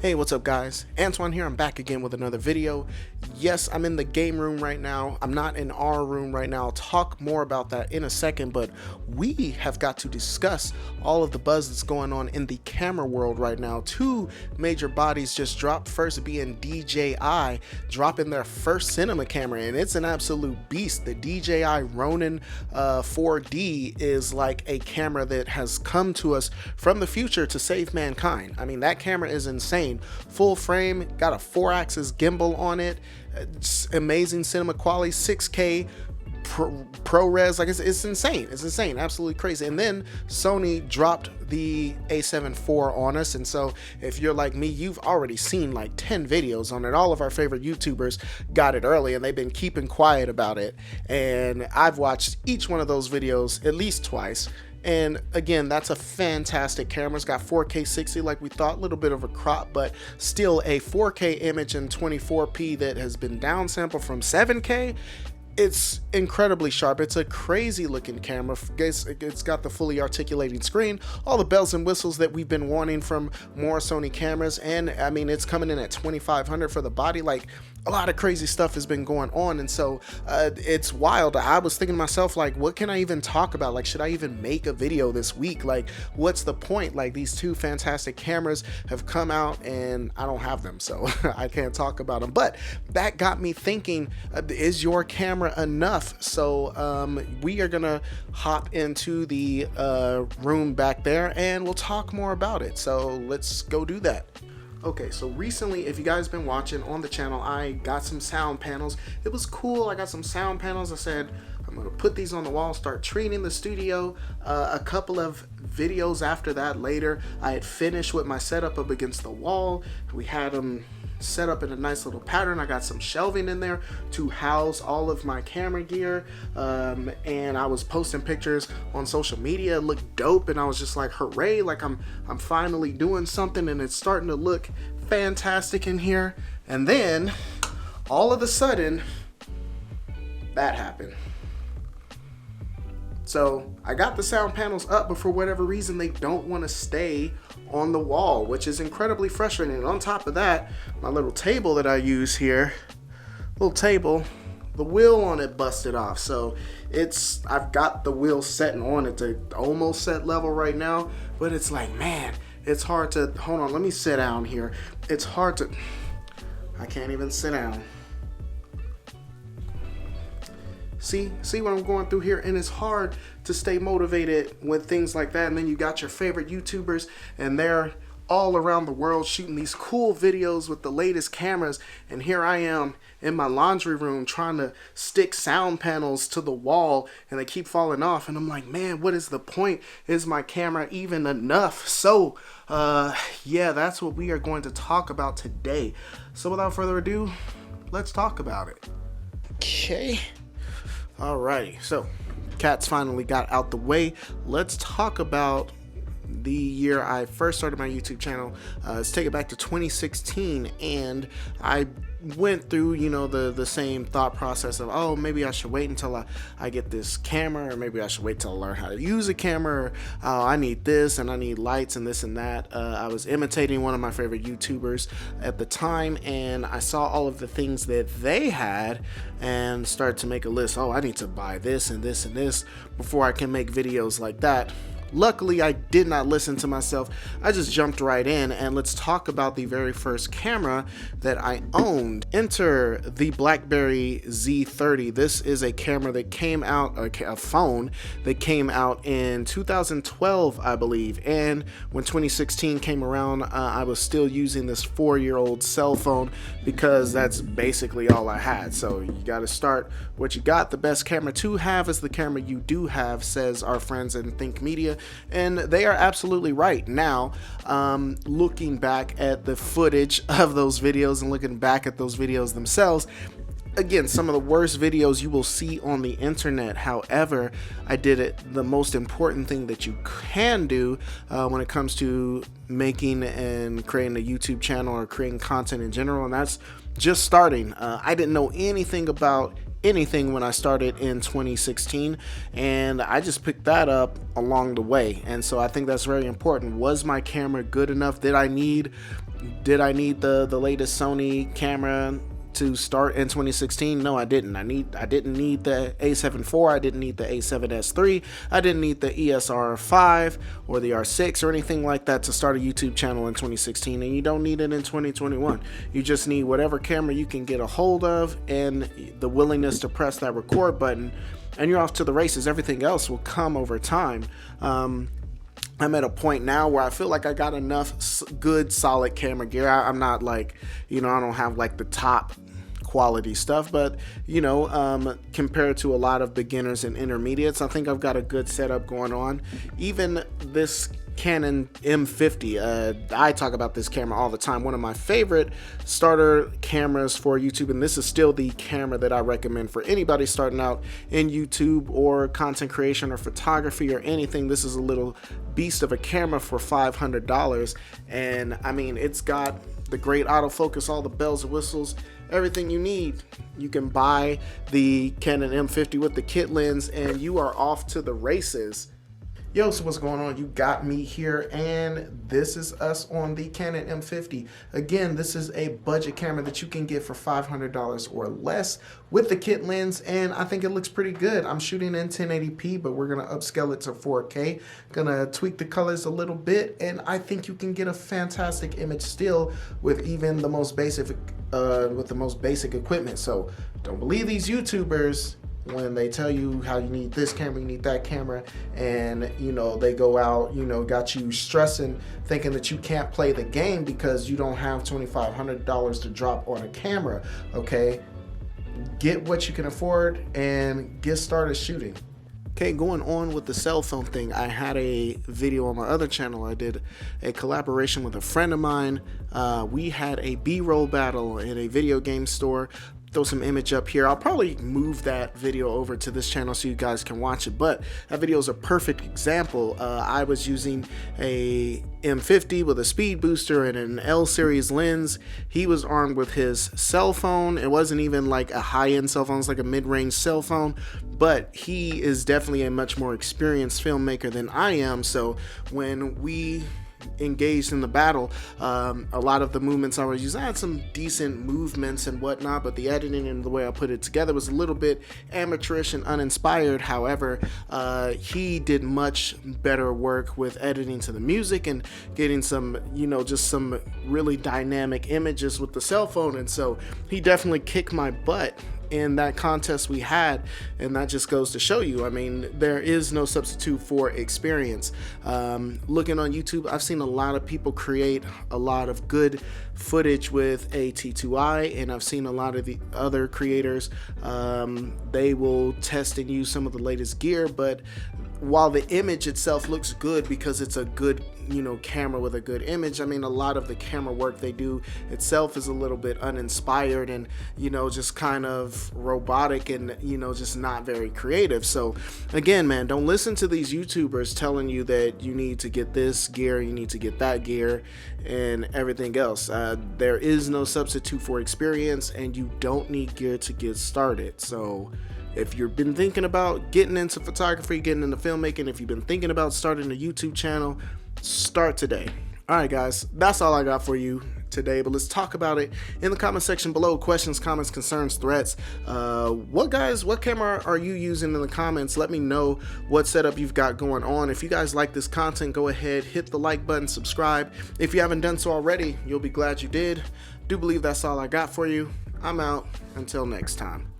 Hey, what's up guys? Antoine here. I'm back again with another video. Yes, I'm in the game room right now. I'm not in our room right now. I'll talk more about that in a second, but we have got to discuss all of the buzz that's going on in the camera world right now. Two major bodies just dropped, first being DJI dropping their first cinema camera, and it's an absolute beast. The DJI Ronin 4D is like a camera that has come to us from the future to save mankind. I mean, that camera is insane. Full frame, got a 4-axis gimbal on it. It's amazing cinema quality, 6K ProRes. Like it's insane. It's insane, absolutely crazy. And then Sony dropped the A7 IV on us, and so if you're like me, you've already seen like 10 videos on it. All of our favorite YouTubers got it early, and they've been keeping quiet about it. And I've watched each one of those videos at least twice. And again, that's a fantastic camera. It's got 4K 60 like we thought, a little bit of a crop, but still a 4K image in 24p that has been downsampled from 7K. It's incredibly sharp. It's a crazy looking camera. It's got the fully articulating screen, all the bells and whistles that we've been wanting from more Sony cameras. And I mean, it's coming in at $2,500 for the body. Like, a lot of crazy stuff has been going on, and so it's wild. I was thinking to myself, like, what can I even talk about? Like, should I even make a video this week? Like, what's the point? Like, these two fantastic cameras have come out and I don't have them, so I can't talk about them. But that got me thinking, is your camera enough? So we are gonna hop into the room back there and we'll talk more about it. So let's go do that. Okay, so recently, if you guys been watching on the channel, I got some sound panels. It was cool. I got some sound panels. I said, I'm gonna put these on the wall, start treating the studio. A couple of videos after that later, I had finished with my setup up against the wall. We had them set up in a nice little pattern. I got some shelving in there to house all of my camera gear, and I was posting pictures on social media. It looked dope, and I was just like, hooray, like I'm finally doing something, and it's starting to look fantastic in here. And then all of a sudden that happened. So I got the sound panels up, but for whatever reason they don't want to stay on the wall, which is incredibly frustrating. And on top of that, my little table that I use here, the wheel on it busted off. So I've got the wheel setting on it to almost set level right now, but it's like, man, it's hard to, hold on, let me sit down here. It's hard to, I can't even sit down. See what I'm going through here, and it's hard to stay motivated with things like that. And then you got your favorite YouTubers, and they're all around the world shooting these cool videos with the latest cameras, and here I am in my laundry room trying to stick sound panels to the wall, and they keep falling off, and I'm like, man, what is the point? Is my camera even enough? So yeah, that's what we are going to talk about today. So without further ado, let's talk about it. Okay. Alrighty, so cats finally got out the way. Let's talk about the year I first started my YouTube channel. Let's take it back to 2016, and I went through, you know, the same thought process of, oh, maybe I should wait until I get this camera, or maybe I should wait till I learn how to use a camera, or I need this and I need lights and this and that. I was imitating one of my favorite YouTubers at the time, and I saw all of the things that they had and started to make a list. Oh, I need to buy this and this and this before I can make videos like that. Luckily, I did not listen to myself. I just jumped right in, and let's talk about the very first camera that I owned. Enter the BlackBerry Z30. This is a camera that came out, a phone that came out in 2012, I believe. And when 2016 came around, I was still using this 4-year-old cell phone because that's basically all I had. So you got to start what you got. The best camera to have is the camera you do have, says our friends in Think Media. And they are absolutely right. Now, looking back at the footage of those videos and looking back at those videos themselves, again, some of the worst videos you will see on the internet. However, I did it the most important thing that you can do when it comes to making and creating a YouTube channel or creating content in general, and that's just starting. I didn't know anything about anything when I started in 2016, and I just picked that up along the way. And so I think that's very important. Was my camera good enough? Did I need Did I need the latest Sony camera to start in 2016? No, I didn't. I didn't need the A7 IV. I didn't need the A7S III. I didn't need the ESR5 or the R6 or anything like that to start a YouTube channel in 2016, and you don't need it in 2021. You just need whatever camera you can get a hold of and the willingness to press that record button, and you're off to the races. Everything else will come over time. I'm at a point now where I feel like I got enough good solid camera gear. I'm not like, I don't have like the top quality stuff, but compared to a lot of beginners and intermediates, I think I've got a good setup going on. Even this Canon M50, I talk about this camera all the time. One of my favorite starter cameras for YouTube, and this is still the camera that I recommend for anybody starting out in YouTube or content creation or photography or anything. This is a little beast of a camera for $500, and I mean, it's got the great autofocus, all the bells and whistles, everything you need. You can buy the Canon M50 with the kit lens and you are off to the races. Yo, so what's going on? You got me here, and this is us on the Canon M50. Again, this is a budget camera that you can get for $500 or less with the kit lens, and I think it looks pretty good. I'm shooting in 1080p, but we're gonna upscale it to 4K. Gonna tweak the colors a little bit, and I think you can get a fantastic image still with even the most basic, equipment. So don't believe these YouTubers when they tell you how you need this camera, you need that camera, and they go out, got you stressing, thinking that you can't play the game because you don't have $2,500 to drop on a camera. Okay, get what you can afford and get started shooting. Okay, going on with the cell phone thing, I had a video on my other channel. I did a collaboration with a friend of mine. We had a B-roll battle in a video game store. Throw some image up here. I'll probably move that video over to this channel so you guys can watch it, but that video is a perfect example. I was using a M50 with a speed booster and an L series lens. He was armed with his cell phone. It wasn't even like a high-end cell phone, it's like a mid-range cell phone, but he is definitely a much more experienced filmmaker than I am. So when we engaged in the battle, a lot of the movements I was using, I had some decent movements and whatnot, but the editing and the way I put it together was a little bit amateurish and uninspired. However, he did much better work with editing to the music and getting some, just some really dynamic images with the cell phone, and so he definitely kicked my butt in that contest we had, and that just goes to show you, I mean, there is no substitute for experience. Looking on YouTube, I've seen a lot of people create a lot of good footage with a T2i, and I've seen a lot of the other creators, they will test and use some of the latest gear, but while the image itself looks good because it's a good camera with a good image, I mean, a lot of the camera work they do itself is a little bit uninspired and just kind of robotic and just not very creative. So again, man, don't listen to these YouTubers telling you that you need to get this gear, you need to get that gear and everything else. There is no substitute for experience, and you don't need gear to get started. So if you've been thinking about getting into photography, getting into filmmaking, if you've been thinking about starting a YouTube channel, start today. All right, guys, that's all I got for you today, but let's talk about it in the comment section below. Questions, comments, concerns, threats. What camera are you using in the comments? Let me know what setup you've got going on. If you guys like this content, go ahead, hit the like button, subscribe. If you haven't done so already, you'll be glad you did. Do believe that's all I got for you. I'm out. Until next time.